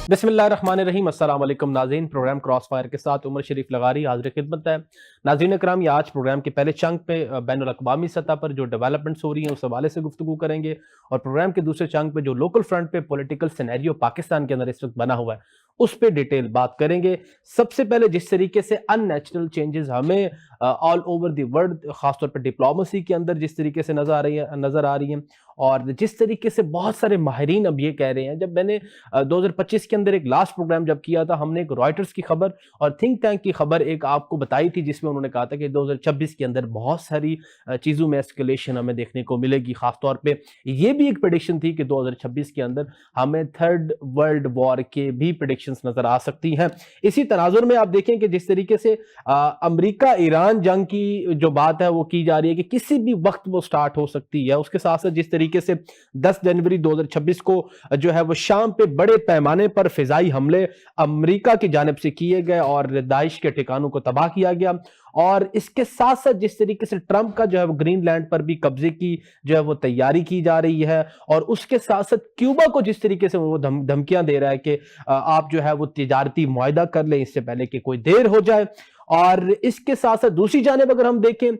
बिस्मिल्लाहिर्रहमानिर्रहीम। अस्सलाम वालेकुम नाज़रीन, प्रोग्राम क्रॉस फायर के साथ उमर शरीफ लगारी हाजिर खिदमत है। नाज़रीन कराम, ये आज प्रोग्राम के पहले चंक पे बैनुल अक़वामी सतह पर जो डेवलपमेंट्स हो रही हैं उस हवाले से गुफ्तगू करेंगे, और प्रोग्राम के दूसरे चंक पे जो लोकल फ्रंट पे पॉलिटिकल सिनेरियो पाकिस्तान के अंदर इस वक्त बना हुआ है उस पर डिटेल बात करेंगे। सबसे पहले जिस तरीके से अननेचुरल चेंजेस हमें ऑल ओवर द वर्ल्ड, खासतौर पर डिप्लोमेसी के अंदर जिस तरीके से नजर आ रही हैं, और जिस तरीके से बहुत सारे माहिरीन अब ये कह रहे हैं, जब मैंने 2025 के अंदर एक लास्ट प्रोग्राम जब किया था, हमने एक रॉयटर्स की खबर और थिंक टैंक की खबर एक आपको बताई थी, जिसमें उन्होंने कहा था कि 2026 के अंदर बहुत सारी चीज़ों में एस्केलेशन हमें देखने को मिलेगी। खासतौर पे ये भी एक प्रेडिक्शन थी कि 2026 के अंदर हमें थर्ड वर्ल्ड वॉर के भी प्रेडिक्शंस नजर आ सकती हैं। इसी तनाजुर में आप देखें कि जिस तरीके से अमेरिका ईरान जंग की जो बात है वो की जा रही है कि किसी भी वक्त वो स्टार्ट हो सकती है, उसके साथ साथ जिस तरीके से 10 जनवरी 2026 को जो है वो शाम पे बड़े पैमाने पर फिजाई हमले अमेरिका की जानिब से किए गए और दाइश के ठिकानों को तबाह किया गया, और इसके साथ साथ जिस तरीके से ट्रंप का जो है वो ग्रीनलैंड पर भी कब्जे की जो है वो तैयारी की जा रही है, और उसके साथ साथ क्यूबा को जिस तरीके से वो धमकियां दे रहा है कि आप जो है वो तिजारती मुआहदा कर लें इससे पहले कि कोई देर हो जाए। और इसके साथ साथ दूसरी जानिब अगर हम देखें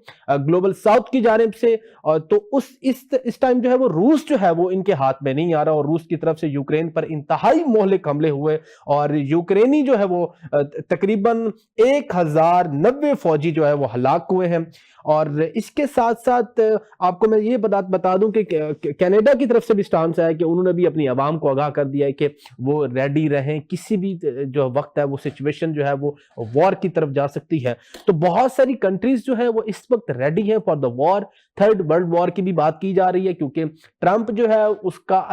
ग्लोबल साउथ की जानिब से, तो इस टाइम जो है वो रूस जो है वो इनके हाथ में नहीं आ रहा, और रूस की तरफ से यूक्रेन पर इंतहाई मोहलिक हमले हुए, और यूक्रेनी जो है वो तकरीबन 1090 फौजी जो है वो हलाक हुए हैं। और इसके साथ साथ आपको मैं ये बता दूं कि कनाडा की तरफ से भी स्टांस आया कि उन्होंने भी अपनी आवाम को आगाह कर दिया है कि वो रेडी रहें, किसी भी जो वक्त है वो सिचुएशन जो है वो वॉर की तरफ जा सकती है। तो बहुत सारी कंट्रीज जो है वो इस वक्त रेडी है for the war. Third world war की भी बात की जा रही है, क्योंकि ट्रंप जो है उसका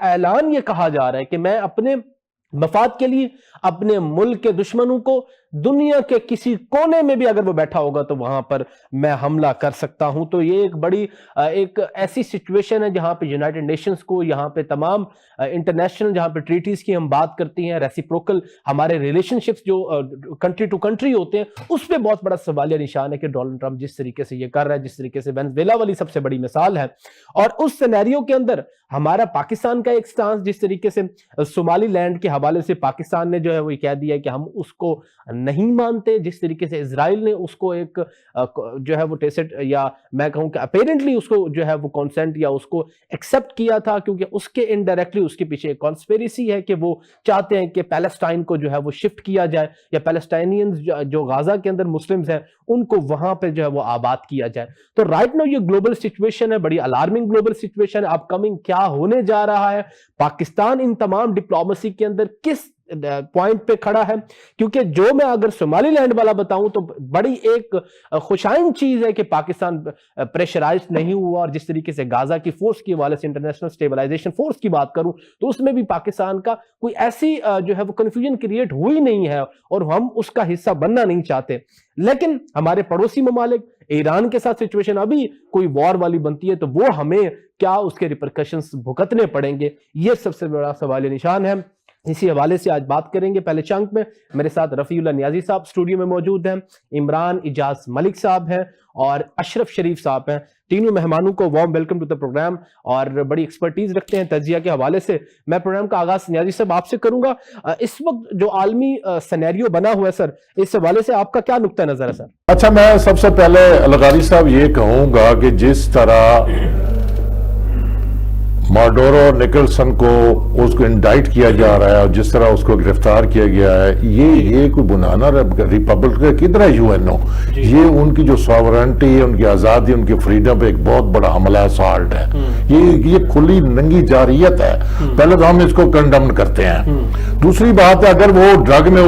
ऐलान ये कहा जा रहा है कि मैं अपने मफाद के लिए अपने मुल्क के दुश्मनों को दुनिया के किसी कोने में भी अगर वो बैठा होगा तो वहां पर मैं हमला कर सकता हूं। तो ये एक बड़ी एक ऐसी सिचुएशन है जहां पे यूनाइटेड नेशंस को, यहां पे तमाम इंटरनेशनल जहां पे ट्रीटीज की हम बात करती हैं, रेसिप्रोकल हमारे रिलेशनशिप्स जो कंट्री टू कंट्री होते हैं, उस पर बहुत बड़ा सवालिया निशान है कि डोनाल्ड ट्रंप जिस तरीके से ये कर रहा है, जिस तरीके से वेनेजुएला वाली सबसे बड़ी मिसाल है। और उस सिनेरियो के अंदर हमारा पाकिस्तान का एक स्टांस, जिस तरीके से सोमालीलैंड के हवाले से पाकिस्तान ने जो है वो कह दिया है कि हम उसको नहीं मानते, जिस तरीके से इजराइल ने उसको एक जो है वो टेसिट, या मैं कहूं कि अपेरेंटली उसको जो है वो कंसेंट या उसको एक्सेप्ट किया था, क्योंकि उसके इनडायरेक्टली उसके पीछे एक कॉन्स्पिरेसी है कि वो चाहते हैं कि पैलेस्टाइन को जो है वो शिफ्ट किया जाए, या पैलेस्टाइनियंस जो गाजा के अंदर मुस्लिम्स हैं उनको वहां पे जो है वो आबाद किया जाए। तो राइट नाउ ये ग्लोबल सिचुएशन है, बड़ी अलार्मिंग ग्लोबल सिचुएशन है। अपकमिंग क्या होने जा रहा है, पाकिस्तान इन तमाम डिप्लोमेसी के अंदर किस पॉइंट पे खड़ा है, क्योंकि जो मैं अगर सोमालीलैंड वाला बताऊं तो बड़ी एक खुशाइन चीज है कि पाकिस्तान प्रेशराइज नहीं हुआ, और जिस तरीके से गाजा की फोर्स के हवाले से इंटरनेशनल स्टेबलाइजेशन फोर्स की बात करूं तो उसमें भी पाकिस्तान का कोई ऐसी जो है वो कंफ्यूजन क्रिएट हुई नहीं है, और हम उसका हिस्सा बनना नहीं चाहते। लेकिन हमारे पड़ोसी ममालिक ईरान के साथ सिचुएशन अभी कोई वॉर वाली बनती है तो वो हमें क्या उसके रिपरकशंस भुगतने पड़ेंगे, ये सबसे बड़ा सवाल निशान है। इसी हवाले से आज बात करेंगे। पहले चंक में मेरे साथ रफीउल्लाह नियाजी साहब स्टूडियो में मौजूद हैं, इमरान इजाज मलिक साहब हैं और अशरफ शरीफ साहब हैं। तीनों मेहमानों को warm welcome to the program, और बड़ी एक्सपर्टीज रखते हैं तजिया के हवाले से। मैं प्रोग्राम का आगाज नियाजी साहब आपसे करूंगा। इस वक्त जो आलमी सिनेरियो बना हुआ है सर, इस हवाले से आपका क्या नुक्ता नजर है सर? अच्छा, मैं सबसे पहले लगारी साहब ये कहूंगा कि जिस तरह माडोरो निकलसन को उसको इंडाइट किया जा रहा है और जिस तरह उसको गिरफ्तार किया गया है, ये कोई बुनाना रिपब्लिक किधर है यूएनओ? ये उनकी जो सॉवरेंटी है, उनकी आजादी, उनकी फ्रीडम पे एक बहुत बड़ा हमला असाल्ट है। ये खुली नंगी जारियत है। पहले तो हम इसको कंडम करते हैं। दूसरी बात है, अगर वो ड्रग में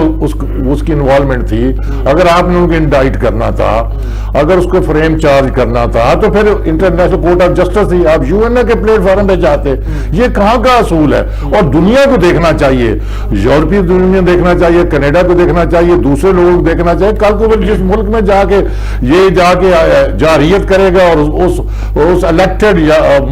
उसकी इन्वॉल्वमेंट थी, अगर आपने उनको इंडाइट करना था, अगर उसको फ्रेम चार्ज करना था, तो फिर इंटरनेशनल कोर्ट ऑफ जस्टिस थी। आप यूएनओ के प्लेटफॉर्म पे जाते, ये कहां का असूल है? और दुनिया को देखना चाहिए, यूरोपीय दुनिया देखना चाहिए, कनाडा को देखना चाहिए, दूसरे लोगों को देखना चाहिए। कल को जिस मुल्क में जाके जारियत करेगा और उस इलेक्टेड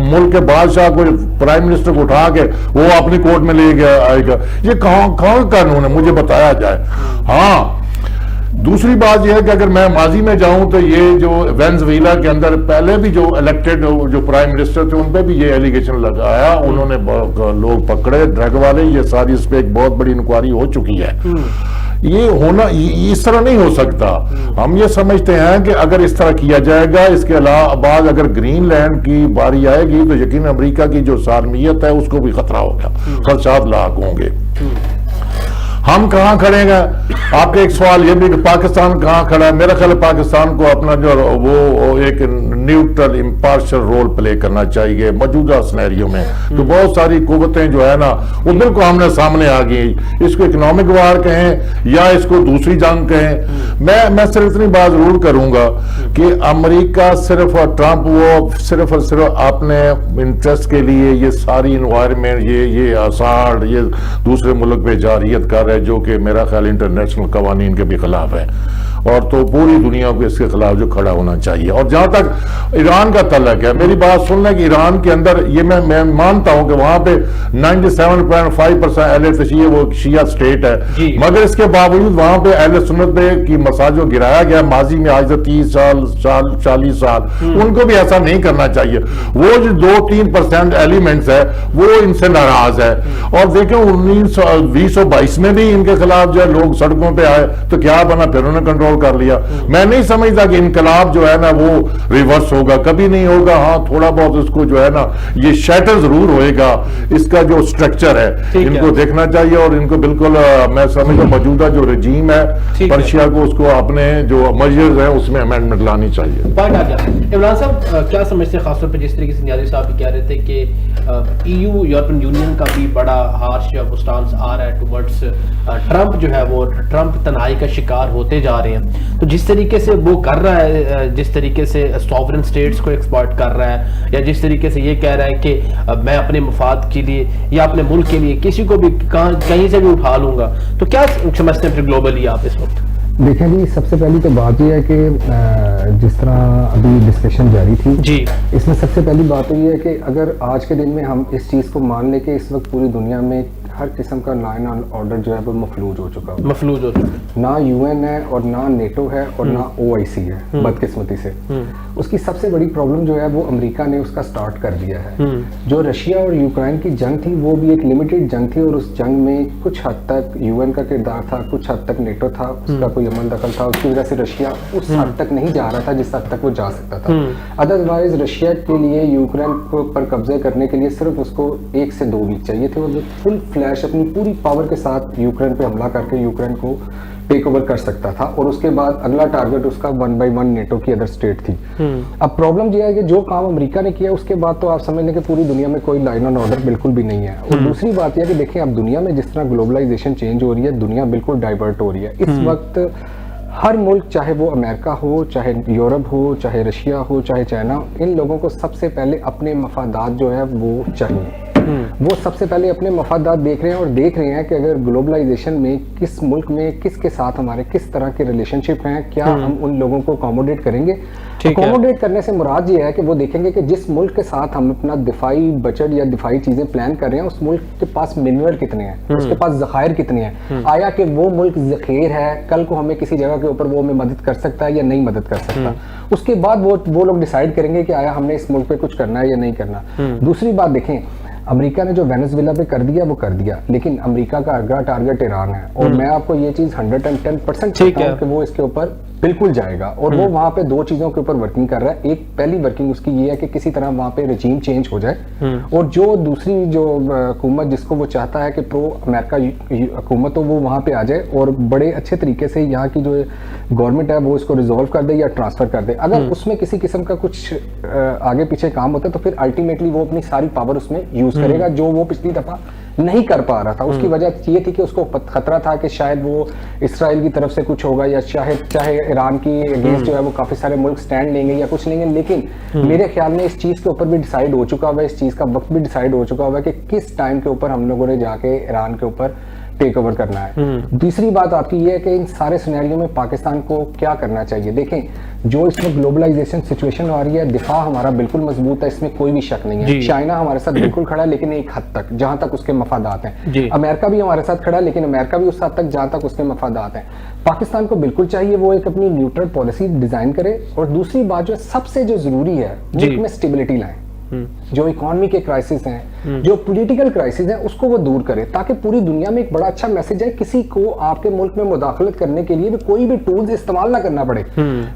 मुल्क के बादशाह को, प्राइम मिनिस्टर को उठा के वो अपनी कोर्ट में ले आएगा, ये कहां कानून है? मुझे बताया जाए। हाँ, दूसरी बात यह है कि अगर मैं माजी में जाऊं तो ये जो वेनेजुएला के अंदर पहले भी जो इलेक्टेड जो प्राइम मिनिस्टर थे उन पे भी ये एलिगेशन लगाया, उन्होंने लोग पकड़े ड्रग वाले, ये सारी इस पे एक बहुत बड़ी इंक्वायरी हो चुकी है। ये होना इस तरह नहीं हो सकता। हम ये समझते हैं कि अगर इस तरह किया जाएगा, इसके अलावा बाद अगर ग्रीनलैंड की बारी आएगी तो यकीन अमेरिका की जो सालमियत है उसको भी खतरा होगा, खदशात लाक होंगे। हम कहां खड़े हैं? आपका एक सवाल ये भी कि पाकिस्तान कहां खड़ा है। मेरा ख्याल है पाकिस्तान को अपना जो वो एक न्यूट्रल इम्पार्शियल रोल प्ले करना चाहिए मौजूदा सिनेरियो में। तो बहुत सारी कुव्वतें जो है ना वो बिल्कुल आमने सामने आ गई, इसको इकोनॉमिक वार कहें या इसको दूसरी जंग कहें। मैं सिर्फ इतनी बात जरूर करूंगा कि अमेरिका सिर्फ ट्रंप वो सिर्फ और सिर्फ अपने इंटरेस्ट के लिए ये सारी इन्वायरमेंट ये आसार ये दूसरे मुल्क पे जारियत कर रहे, जो कि मेरा ख्याल इंटरनेशनल कवानीन के भी खिलाफ है, और तो पूरी दुनिया को इसके खिलाफ जो खड़ा होना चाहिए। और जहां तक ईरान का तल्लक है, मेरी बात सुन लें कि ईरान के अंदर ये मैं मानता हूं कि वहां पे 97.5% अहले तशीय्या वो शिया स्टेट है, मगर इसके बावजूद वहां पे अहले सुन्नत पे की मसाज जो गिराया गया माजी में आज से 30 साल 40 साल, उनको भी ऐसा नहीं करना चाहिए। वो जो 2-3% एलिमेंट्स है वो इनसे नाराज है। और देखें 1920-22 में भी इनके खिलाफ जो है लोग सड़कों पे आए तो क्या बना, फिर उन्होंने कंट्रोल कर लिया। मैं नहीं समझता कि इनकलाब जो है ना वो रिवर्स होगा, कभी नहीं होगा। हाँ, थोड़ा बहुत इसको जो है ना ये शैटर जरूर होएगा, इसका जो स्ट्रक्चर है इनको देखना चाहिए। और इनको बिल्कुल मैं समझता मौजूदा जो रजीम है पर्शिया को उसको अपने जो मजर्स है उसमें अमेंडमेंट लानी चाहिए। इमरान साहब क्या समझते हैं, खासतौर पर जिस तरीके से नियाज़ी साहब भी कह रहे थे कि EU यूरोपियन यूनियन का भी बड़ा हार्श वो स्टांस आ रहा है टुवर्ड्स ट्रंप, जो है वो ट्रंप तनाई का शिकार होते जा रहे हैं। तो जिस तरीके से वो कर रहा है, जिस तरीके से सॉवरेन स्टेट्स को एक्सप्लॉइट कर रहा है, या जिस तरीके से ये कह रहा है कि मैं अपने मफाद के लिए या अपने मुल्क के लिए किसी को भी कहीं से भी उठा लूंगा, तो क्या समझते हैं फिर ग्लोबली आप इस वक्त? देखें जी, सबसे पहली तो बात यह है कि जिस तरह अभी डिस्कशन जारी थी जी, इसमें सबसे पहली बात तो ये है कि अगर आज के दिन में हम इस चीज़ को मान लें कि इस वक्त पूरी दुनिया में हर किस्म का लॉ एंड ऑर्डर जो है वो मफलूज हो चुका है। ना UN है और ना नेटो है और ना OIC है, बदकिस्मती से। उसकी सबसे बड़ी प्रॉब्लम जो है वो अमेरिका ने उसका स्टार्ट कर दिया है। जो रशिया और यूक्रेन की जंग थी वो भी एक लिमिटेड जंग थी, और उस जंग में कुछ हद तक UN का किरदार था, कुछ हद तक नेटो था, उसका कोई अमल दखल था। उसकी वजह से रशिया उस हद तक नहीं जा रहा था जिस हद तक वो जा सकता था। अदरवाइज रशिया के लिए यूक्रेन पर कब्जे करने के लिए सिर्फ उसको 1 से 2 वीक चाहिए थे, और वो फुल फ्लैश अपनी पूरी पावर के साथ यूक्रेन पे हमला करके यूक्रेन को टेक ओवर कर सकता था। और उसके बाद अगला टारगेट उसका 1 by 1 नेटो की अदर स्टेट थी। अब प्रॉब्लम यह है कि जो काम अमेरिका ने किया उसके बाद तो आप समझ लें कि पूरी दुनिया में कोई लाइन एंड ऑर्डर बिल्कुल भी नहीं है। और दूसरी बात यह है कि देखिए अब दुनिया में जिस तरह ग्लोबलाइजेशन चेंज हो रही है, दुनिया बिल्कुल डाइवर्ट हो रही है इस वक्त। हर मुल्क, चाहे वो अमेरिका हो, चाहे यूरोप हो, चाहे रशिया हो, चाहे चाइना, इन लोगों को सबसे पहले अपने मफादात जो है वो चाहिए। वो सबसे पहले अपने मफादात देख रहे हैं और देख रहे हैं कि अगर ग्लोबलाइजेशन में किस मुल्क में किसके साथ हमारे किस तरह के रिलेशनशिप हैं, क्या हम उन लोगों को अकोमोडेट करेंगे। अकोमोडेट करने से मुराद ये है कि वो देखेंगे कि जिस मुल्क के साथ हम अपना दिफाई बजट या दिफाई चीजें प्लान कर रहे हैं उस मुल्क के पास मिनरल कितने हैं, उसके पास जखायर कितने हैं, आया कि वो मुल्क जखीर है, कल को हमें किसी जगह के ऊपर वो हमें मदद कर सकता है या नहीं मदद कर सकता। उसके बाद वो लोग डिसाइड करेंगे कि आया हमने इस मुल्क पे कुछ करना है या नहीं करना। दूसरी बात देखें, अमेरिका ने जो वेनेजुएला पे कर दिया वो कर दिया, लेकिन अमेरिका का अगला टारगेट ईरान है। और मैं आपको ये चीज 110% कहता हूं कि वो इसके ऊपर बिल्कुल जाएगा। और वो वहां पे 2 चीजों के ऊपर वर्किंग कर रहा है। एक पहली वर्किंग उसकी ये है कि किसी तरह वहां पे रजीम चेंज हो जाए, और जो दूसरी जो हुकूमत जिसको वो चाहता है कि प्रो अमेरिका हुकूमत हो वो वहां पे आ जाए और बड़े अच्छे तरीके से यहाँ की जो गवर्नमेंट है वो इसको रिजॉल्व कर दे या ट्रांसफर कर दे। अगर उसमें किसी किस्म का कुछ आगे पीछे काम होता है तो फिर अल्टीमेटली वो अपनी सारी पावर उसमें यूज करेगा, जो वो पिछली दफा नहीं कर पा रहा था। उसकी वजह ये थी कि उसको खतरा था कि शायद वो इसराइल की तरफ से कुछ होगा, या चाहे ईरान की अगेंस्ट जो है वो काफी सारे मुल्क स्टैंड लेंगे या कुछ लेंगे। लेकिन मेरे ख्याल में इस चीज के ऊपर भी डिसाइड हो चुका हुआ है, इस चीज का वक्त भी डिसाइड हो चुका हुआ है कि किस टाइम के ऊपर हम लोगों ने जाके ईरान के ऊपर टेक ओवर करना है। दूसरी बात आपकी ये है कि इन सारे सिनेरियो में पाकिस्तान को क्या करना चाहिए। देखें, जो इसमें ग्लोबलाइजेशन सिचुएशन आ रही है, दिफा हमारा बिल्कुल मजबूत है, इसमें कोई भी शक नहीं है। चाइना हमारे साथ बिल्कुल खड़ा है, लेकिन एक हद तक, जहां तक उसके मफादात हैं। अमेरिका भी हमारे साथ खड़ा है, लेकिन अमेरिका भी उस हद तक जहां तक उसके मफादात हैं। पाकिस्तान को बिल्कुल चाहिए वो एक अपनी न्यूट्रल पॉलिसी डिजाइन करे। और दूसरी बात जो सबसे जो जरूरी है, मुल्क में स्टेबिलिटी लाएं। जो इकोनॉमी के क्राइसिस हैं, जो पॉलिटिकल क्राइसिस हैं, उसको वो दूर करे, ताकि पूरी दुनिया में एक बड़ा अच्छा मैसेज है, किसी को आपके मुल्क में मुदाखलत करने के लिए भी कोई भी टूल्स इस्तेमाल ना करना पड़े।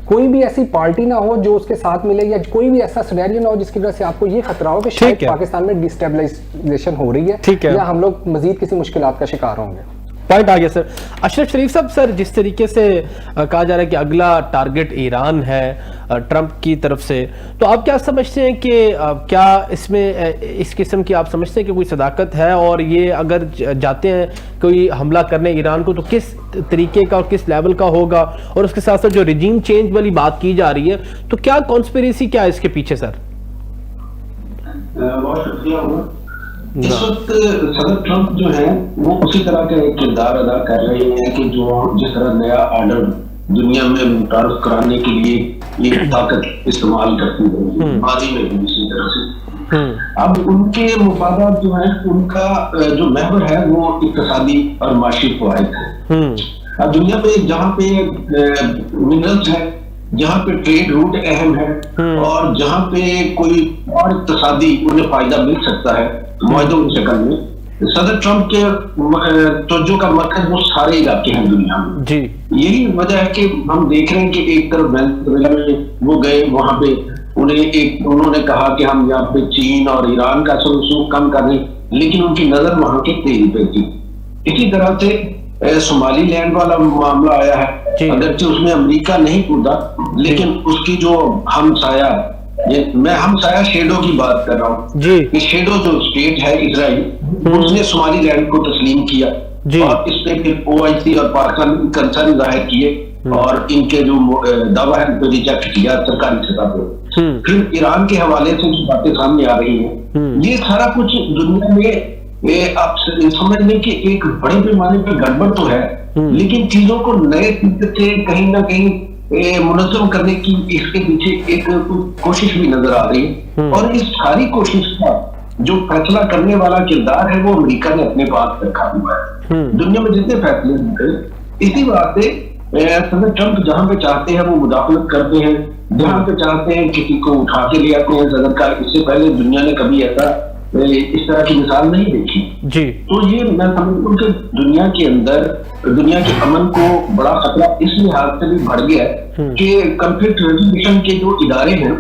कोई भी ऐसी पार्टी ना हो जो उसके साथ मिले, या कोई भी ऐसा सिनेरियो ना हो जिसकी वजह से आपको ये खतरा हो कि शायद पाकिस्तान में डिस्टेबलाइजेशन हो रही है या हम लोग मजीद किसी मुश्किलात का शिकार होंगे। पॉइंट आ गया सर। अशरफ शरीफ साहब, सर जिस तरीके से कहा जा रहा है कि अगला टारगेट ईरान है ट्रंप की तरफ से, तो आप क्या समझते हैं कि क्या इसमें इस किस्म की आप समझते हैं कि कोई सदाकत है, और ये अगर जाते हैं कोई हमला करने ईरान को, तो किस तरीके का और किस लेवल का होगा? और उसके साथ साथ जो रिजीम चेंज वाली बात की जा रही है, तो क्या कॉन्स्पिरेसी क्या है इसके पीछे सर? बहुत शुक्रिया। इस वक्त सदर ट्रंप जो है वो उसी तरह का एक किरदार अदा कर रहे हैं कि जो जिस तरह नया ऑर्डर दुनिया में मुतारफ कराने के लिए एक ताकत इस्तेमाल करती है, माजी में भी इसी तरह से। अब उनके मुफादात जो है, उनका जो महवर है वो इक्तिसादी और माशी फवाइद है। अब दुनिया में जहाँ पे मिनरल्स है, जहाँ पे ट्रेड रूट अहम है, और जहाँ पे कोई और इक्तिसादी उन्हें फायदा मिल सकता है मुआहदों की शक्ल में, सदर ट्रंप के तवज्जो का मरकज वो सारे इलाके हैं दुनिया में। जी यही वजह है कि हम देख रहे हैं कि एक तरफ वेनेजुएला में वो गए, वहां पे उन्होंने कहा कि हम यहाँ पे चीन और ईरान का रसूख कम कर रहे, लेकिन उनकी नजर वहां के तेल पे थी। इसी तरह से सोमालीलैंड वाला मामला आया है, अगरचे उसमें अमेरिका नहीं कूदा, लेकिन उसकी जो हमसाया, मैं हमसाया शेडो की बात कर रहा हूँ, ये शेडो जो स्टेट है इजराइल, उसने सोमालीलैंड को तस्लीम किया, और इस पे फिर ओआईसी और पाकिस्तान कंसर्न जाहिर किए, और इनके जो दावा है उनको रिजेक्ट किया सरकारी सतह पे। फिर ईरान के हवाले से जो बातें सामने आ रही हैं, ये सारा कुछ दुनिया में आप समझ लें कि एक बड़े पैमाने पर गड़बड़ तो है, लेकिन चीजों को नए तरीके से कहीं ना कहीं मुनज़्ज़म करने की इसके पीछे एक कोशिश भी नजर आ रही है। और इस सारी कोशिश का जो फैसला करने वाला किरदार है वो अमेरिका ने अपने पास रखा हुआ है। दुनिया में जितने फैसले होते, इसी बात से सदर ट्रंप जहां पे चाहते हैं वो मुदाखलत करते हैं, जहां पे चाहते हैं किसी को उठा के ले आते हैं सदर का। इससे पहले दुनिया ने कभी ऐसा इस तरह की मिसाल नहीं देखी जी। तो ये मैं समझता हूँ कि दुनिया के अंदर दुनिया के अमन को बड़ा खतरा इस लिहाज से भी बढ़ गया है कि कॉन्फ्लिक्ट रेजोल्यूशन के जो इदारे हैं,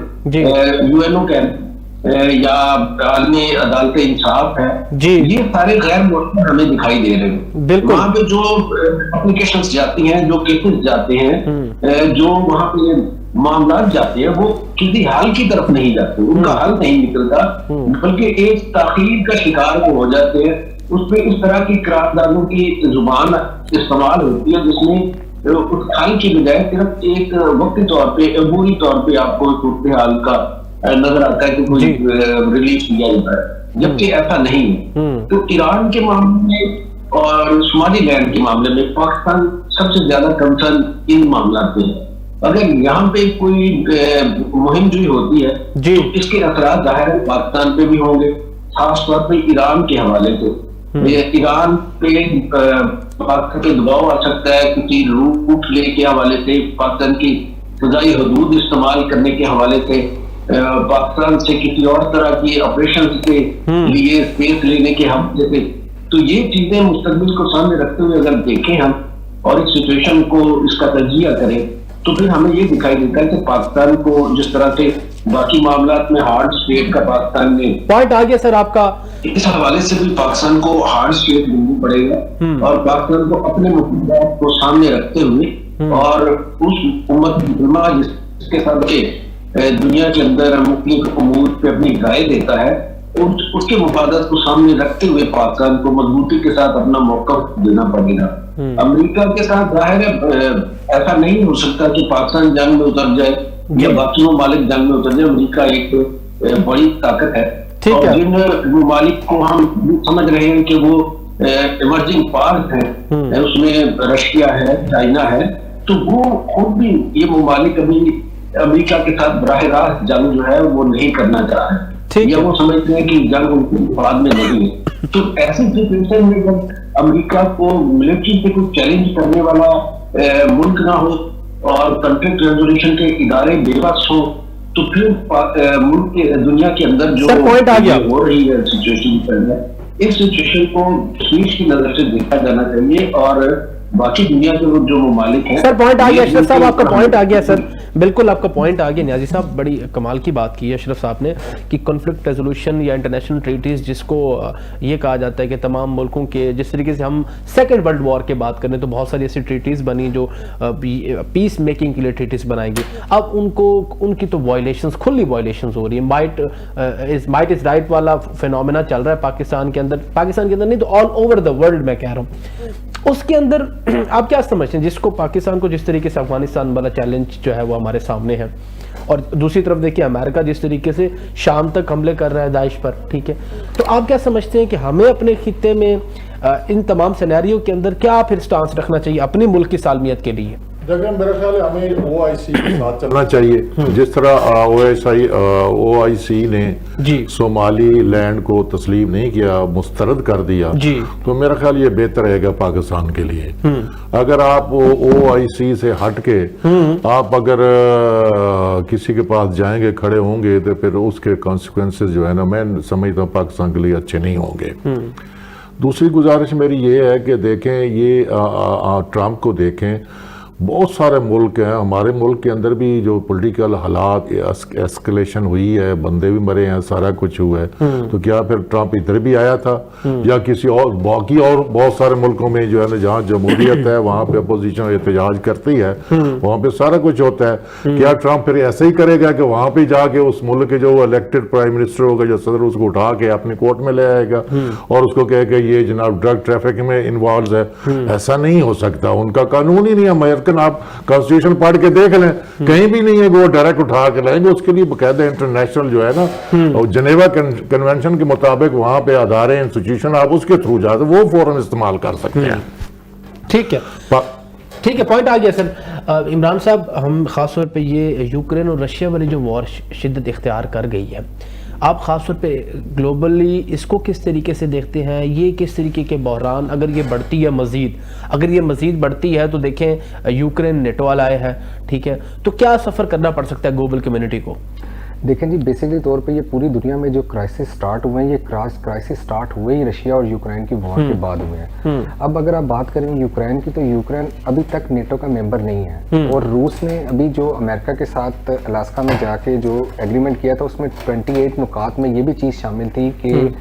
यूएनओ के या आलमी अदालत इंसाफ है, ये सारे गैर मौसमी हमें दिखाई दे रहे हैं। वहां पे जो एप्लीकेशंस जाती हैं, जो केसेस जाते हैं, जो वहां पे मामला जाते हैं, वो किसी हाल की तरफ नहीं जाते, उनका हल नहीं निकलता, बल्कि एक ताखीर का शिकार वो हो जाते हैं। उसमें इस तरह की करारदादों की जुबान इस्तेमाल होती है जिसमें उस हाल की बजाय सिर्फ एक वक्ती तौर पे, अबूरी तौर पे आपको सूरत हाल का नजर आता है कि कोई रिलीफ किया जाता है, जबकि ऐसा नहीं है। तो ईरान के मामले में और सोमालीलैंड के मामले में पाकिस्तान सबसे ज्यादा कंसर्न इन मामला पे है। अगर यहाँ पे कोई मुहिम जो होती है तो इसके असरात जाहिर पाकिस्तान पे भी होंगे, खासतौर पे ईरान के हवाले से। ईरान पे पाकिस्तान पे दबाव आ सकता है किसी रूट ले के हवाले से, पाकिस्तान की फजाई हदूद इस्तेमाल करने के हवाले से, पाकिस्तान से किसी और तरह की ऑपरेशन के लिए स्पेस लेने के हवाले से। तो ये चीजें मुस्तकबिल को सामने रखते हुए अगर देखें हम और इस सिचुएशन को इसका तजिया करें, तो फिर हमें ये दिखाई देता है कि पाकिस्तान को जिस तरह से बाकी मामलात में हार्ड स्टेट का पाकिस्तान ने पॉइंट आ गया सर आपका, इस हवाले से भी पाकिस्तान को हार्ड स्टेट बनना पड़ेगा और पाकिस्तान को अपने मुद्दों को सामने रखते हुए और उस उम्मत जिसके साथ के दुनिया के अंदर मुख्तलिफ उमूर पे अपनी राय देता है, उसके मुफादात को सामने रखते हुए पाकिस्तान को मजबूती के साथ अपना मौक़िफ़ देना पड़ेगा। अमेरिका के साथ जाहिर है ऐसा नहीं हो सकता कि पाकिस्तान जंग में उतर जाए या बाकी ममालिक जंग में उतर जाए। अमेरिका एक बड़ी ताकत है और जिन ममालिक को हम समझ रहे हैं कि वो इमर्जिंग पार्ट है, उसमें रशिया है, चाइना है, तो वो खुद भी ये ममालिक अभी अमेरिका के साथ बराह रास्त जंग जो है वो नहीं करना चाह रहे, या वो समझते हैं कि जंग उनके बाद में नहीं है। तो ऐसे सिचुएशन में जब अमेरिका को मिलिट्री से कुछ चैलेंज करने वाला मुल्क ना हो और कॉन्फ्लिक्ट रेजोल्यूशन के इदारे बेबस हो, तो फिर मुल्क के दुनिया के अंदर जो पॉइंट आ गया हो रही है सिचुएशन, इस सिचुएशन को तशवीश की नजर से देखा जाना चाहिए और बाकी दुनिया के जो ममालिक हैं। सर पॉइंट आ गया अशरफ साहब, आपका पॉइंट आ गया सर, बिल्कुल आपका पॉइंट आ गया। न्याजी साहब बड़ी कमाल की बात की है अशरफ साहब ने कि कॉन्फ्लिक्ट रेजोल्यूशन या इंटरनेशनल ट्रीटीज, जिसको ये कहा जाता है कि तमाम मुल्कों के, जिस तरीके से हम सेकेंड वर्ल्ड वॉर की बात करें तो बहुत सारी ऐसी ट्रीटीज बनी जो पीस मेकिंग के लिए ट्रीटीज बनाएंगी, अब उनकी तो वायलेशंस, खुली वायलेशंस हो रही है। माइट इज राइट वाला फिनोमेना चल रहा है पाकिस्तान के अंदर नहीं तो ऑल ओवर द वर्ल्ड मैं कह रहा हूँ। उसके अंदर आप क्या समझते हैं, जिसको पाकिस्तान को जिस तरीके से अफगानिस्तान वाला चैलेंज जो है वो हमारे सामने है, और दूसरी तरफ देखिए अमेरिका जिस तरीके से शाम तक हमले कर रहा है दाइश पर, ठीक है, तो आप क्या समझते हैं कि हमें अपने खित्ते में इन तमाम सिनेरियो के अंदर क्या फिर स्टांस रखना चाहिए अपने मुल्क की सालमियत के लिए? देखिए मेरा ख्याल है हमें OIC के साथ चलना चाहिए। जिस तरह OIC ने सोमाली लैंड को तस्लीम नहीं किया, मुस्तरद कर दिया, तो मेरा ख्याल ये बेहतर रहेगा पाकिस्तान के लिए। अगर आप OIC से हट के आप अगर किसी के पास जाएंगे, खड़े होंगे, तो फिर उसके कॉन्सिक्वेंसेस जो है ना, मैं समझता हूँ पाकिस्तान के लिए अच्छे नहीं होंगे। दूसरी गुजारिश मेरी ये है कि देखें, ये ट्रंप को देखें, बहुत सारे मुल्क हैं, हमारे मुल्क के अंदर भी जो पॉलिटिकल हालात एस्केलेशन हुई है, बंदे भी मरे हैं, सारा कुछ हुआ है, तो क्या फिर ट्रंप इधर भी आया था या किसी और बाकी और बहुत सारे मुल्कों में जो है ना जहाँ जमहूरियत है वहाँ पे अपोजिशन एहतजाज करती है, वहाँ पे सारा कुछ होता है। क्या ट्रंप फिर ऐसे ही करेगा कि वहाँ पे जाके उस मुल्क के जो इलेक्टेड प्राइम मिनिस्टर होगा, जो सदर, उसको उठा के अपनी कोर्ट में ले आएगा और उसको कहेगा ये जनाब ड्रग ट्रैफिकिंग में इन्वॉल्व है? ऐसा नहीं हो सकता, उनका कानून ही नहीं है। अमेरिकन आप कॉन्स्टिट्यूशन पढ़ के देख लें, कहीं भी नहीं है वो डायरेक्ट उठा के लाएंगे, उसके लिए बकायदा इंटरनेशनल जो है ना और जेनेवा कन्वेंशन के मुताबिक वहां पे अदारे इंस्टीट्यूशन आप उसके थ्रू जाते वो फौरन इस्तेमाल कर सकते हैं। ठीक है, पॉइंट आ गया सर। इमरान साहब, हम खास तौर पे ये यूक्रेन और रशिया वाली जो वॉर शिद्दत इख्तियार कर गई है, आप ख़ास तौर पे ग्लोबली इसको किस तरीके से देखते हैं? ये किस तरीके के बहरान, अगर ये बढ़ती है मज़ीद, अगर ये मज़ीद बढ़ती है तो देखें यूक्रेन नेटो वाला है, ठीक है, तो क्या सफ़र करना पड़ सकता है ग्लोबल कम्युनिटी को? देखें जी, बेसिकली तौर पे ये पूरी दुनिया में जो क्राइसिस स्टार्ट हुए हैं, ये क्राइसिस स्टार्ट हुए ही रशिया और यूक्रेन की वॉर के बाद हुए हैं। अब अगर आप बात करें यूक्रेन की, तो यूक्रेन अभी तक नेटो का मेंबर नहीं है, और रूस ने अभी जो अमेरिका के साथ अलास्का में जाके जो एग्रीमेंट किया था उसमें 28 नुकात में ये भी चीज़ शामिल थी कि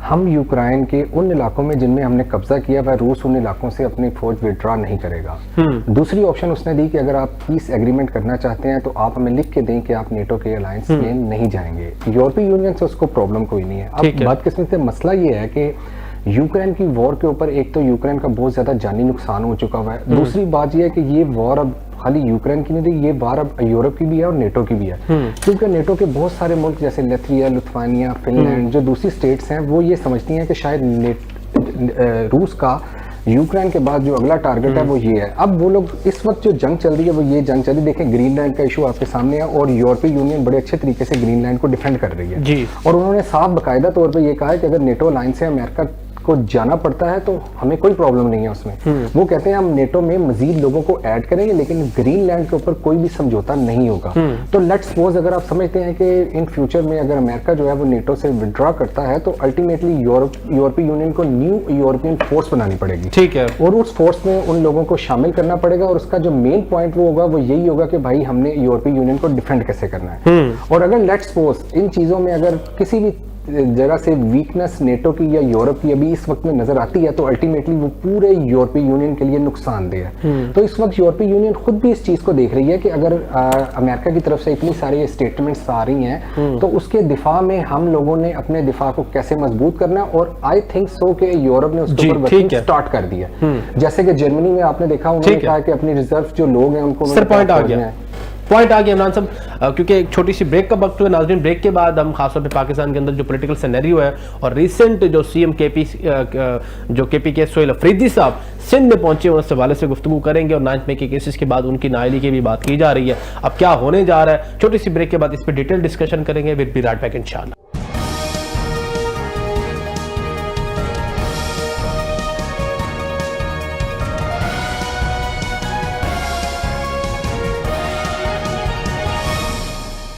हम यूक्रेन के उन इलाकों में जिनमें हमने कब्जा किया वह रूस उन इलाकों से अपनी फौज विड्रॉ नहीं करेगा। दूसरी ऑप्शन उसने दी कि अगर आप पीस एग्रीमेंट करना चाहते हैं तो आप हमें लिख के दें कि आप नेटो के अलायंस में नहीं जाएंगे। यूरोपीय यूनियन से उसको प्रॉब्लम कोई नहीं है। अब बदकिस्मती से मसला ये है कि यूक्रेन की वॉर के ऊपर एक तो यूक्रेन का बहुत ज्यादा जानी नुकसान हो चुका हुआ है, दूसरी बात यह है कि ये वॉर अब खाली यूक्रेन की नहीं रही, ये वार अब यूरोप की भी है और नेटो की भी है, क्योंकि नेटो के बहुत सारे मुल्क जैसे लैथविया, लिथुआनिया, फिनलैंड, जो दूसरी स्टेट्स हैं, वो ये समझती हैं कि शायद रूस का यूक्रेन के बाद जो अगला टारगेट है वो ये है। अब वो लोग इस वक्त जो जंग चल रही है वो ये जंग चल रही है, देखें ग्रीनलैंड का इशू आपके सामने है और यूरोपीय यूनियन बड़े अच्छे तरीके से ग्रीनलैंड को डिफेंड कर रही है जी। और उन्होंने साफ बाकायदा तौर पर ये कहा है कि अगर नेटो अलायंस से अमेरिका को जाना पड़ता है तो हमें कोई प्रॉब्लम नहीं है उसमें। वो कहते हैं हम नेटो में मजीद लोगों को ऐड करेंगे लेकिन ग्रीनलैंड के ऊपर कोई भी समझौता नहीं होगा। तो लेट्स सपोज अगर आप समझते हैं कि इन फ्यूचर में अगर अमेरिका जो है वो नेटो से विड्रॉ करता है तो अल्टीमेटली यूरोपीय यूनियन को न्यू यूरोपियन फोर्स बनानी पड़ेगी, ठीक है, और उस फोर्स में उन लोगों को शामिल करना पड़ेगा और उसका जो मेन पॉइंट वो होगा वो यही होगा कि भाई हमने यूरोपीय यूनियन को डिफेंड कैसे करना है। और अगर लेट्स सपोज इन चीजों में अगर किसी भी जगह से वीकनेस नेटो की या यूरोप की अभी इस वक्त में नजर आती है तो अल्टीमेटली वो पूरे यूरोपीय यूनियन के लिए नुकसानदेह है। तो इस वक्त यूरोपीय यूनियन खुद भी इस चीज को देख रही है कि अगर अमेरिका की तरफ से इतनी सारी स्टेटमेंट्स आ रही हैं तो उसके दिफा में हम लोगों ने अपने दिफा को कैसे मजबूत करना, और आई थिंक सो कि यूरोप ने उसके ऊपर वर्किंग स्टार्ट कर दिया। जैसे कि जर्मनी में आपने देखा उन्होंने कहा कि अपनी रिजर्व जो लोग हैं उनको पॉइंट आ गया इमरान साहब, क्योंकि एक छोटी सी ब्रेक का वक्त हुआ नाज़रीन। ब्रेक के बाद हम खासतौर पे पाकिस्तान के अंदर जो पॉलिटिकल सिनेरियो है और रिसेंट जो सीएम केपी के सोहेल अफरीदी साहब सिंध में पहुंचे उस हवाले से गुफ्तगू करेंगे और 9 मई के केसेस के बाद उनकी नाअहली की भी बात की जा रही है। अब क्या होने जा रहा है, छोटी सी ब्रेक के बाद इस पर डिटेल डिस्कशन करेंगे। विल बी राइट बैक इंशाल्लाह।